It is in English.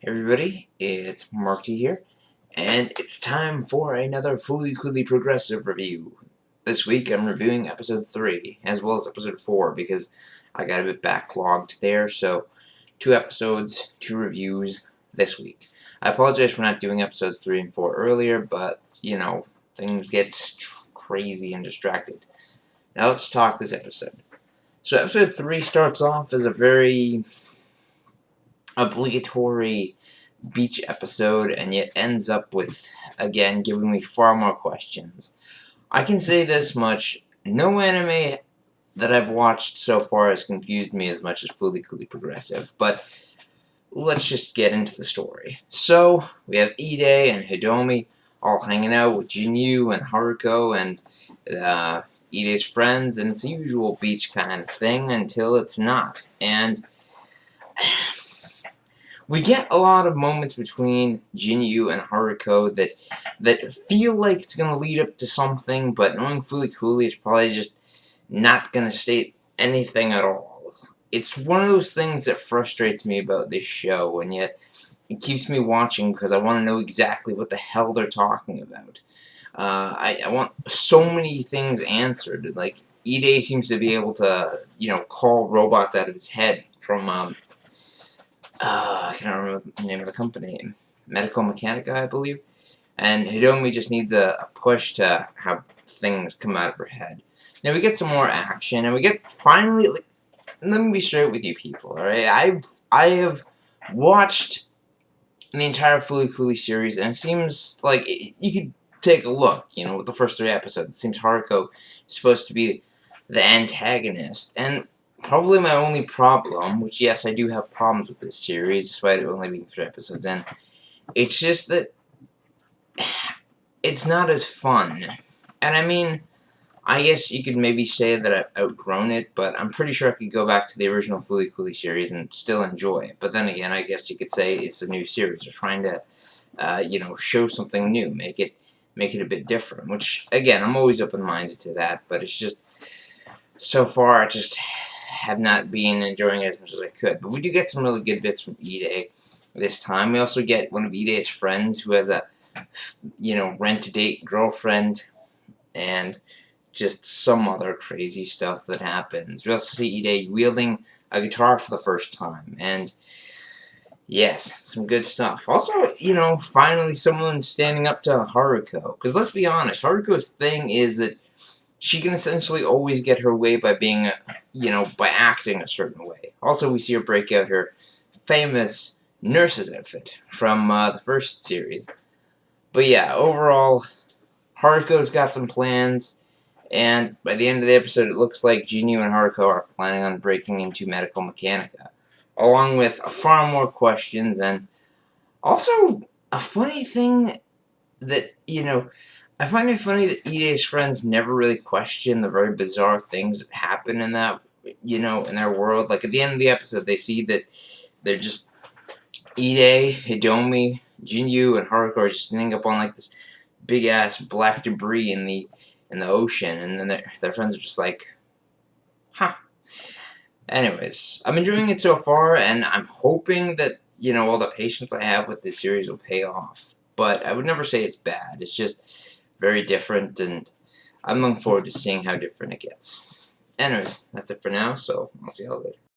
Hey everybody, it's Mark T here, and it's time for another Flcl Progressive review. This week I'm reviewing episode 3, as well as episode 4, because I got a bit backlogged there, so 2 episodes, 2 reviews this week. I apologize for not doing episodes 3 and 4 earlier, but, things get crazy and distracted. Now let's talk this episode. So episode 3 starts off as a very obligatory beach episode, and yet ends up with, again, giving me far more questions. I can say this much: no anime that I've watched so far has confused me as much as Flcl Progressive, but let's just get into the story. So, we have Ide and Hidomi all hanging out with Jinyu and Haruko and Ide's friends, and it's a usual beach kind of thing until it's not. And we get a lot of moments between Jinyu and Haruko that feel like it's going to lead up to something, but knowing Flcl, it's probably just not going to state anything at all. It's one of those things that frustrates me about this show, and yet it keeps me watching because I want to know exactly what the hell they're talking about. I want so many things answered. Like, Ide seems to be able to, call robots out of his head from, I can't remember the name of the company. Medical Mechanica, I believe. And Hidomi just needs a push to have things come out of her head. Now we get some more action, and we get finally. Let me be straight with you people, alright? I have watched the entire Flcl series, and it seems like you could take a look. With the first 3 episodes, it seems Haruko is supposed to be the antagonist, and probably my only problem, which yes, I do have problems with this series, despite it only being 3 episodes in, it's just that it's not as fun. And I mean, I guess you could maybe say that I've outgrown it, but I'm pretty sure I could go back to the original Flcl series and still enjoy it. But then again, I guess you could say it's a new series. They're trying to, show something new, make it a bit different, which, again, I'm always open-minded to that, but it's just, so far, I just have not been enjoying it as much as I could. But we do get some really good bits from Ide this time. We also get one of Ide's friends who has a, rent-to-date girlfriend, and just some other crazy stuff that happens. We also see Ide wielding a guitar for the first time, and yes, some good stuff. Also, finally someone standing up to Haruko, because let's be honest, Haruko's thing is that she can essentially always get her way by being, by acting a certain way. Also, we see her break out her famous nurse's outfit from the first series. But yeah, overall, Haruko's got some plans, and by the end of the episode, it looks like Jinyu and Haruko are planning on breaking into Medical Mechanica, along with far more questions, and also a funny thing that, I find it funny that Ide's friends never really question the very bizarre things that happen in that, in their world. Like, at the end of the episode, they see that they're just Ide, Hidomi, Jinyu, and Haruko are just ending up on, like, this big-ass black debris in the ocean, and then their friends are just like, huh. Anyways, I'm enjoying it so far, and I'm hoping that, all the patience I have with this series will pay off. But I would never say it's bad. It's just very different, and I'm looking forward to seeing how different it gets. Anyways, that's it for now, so I'll see y'all later.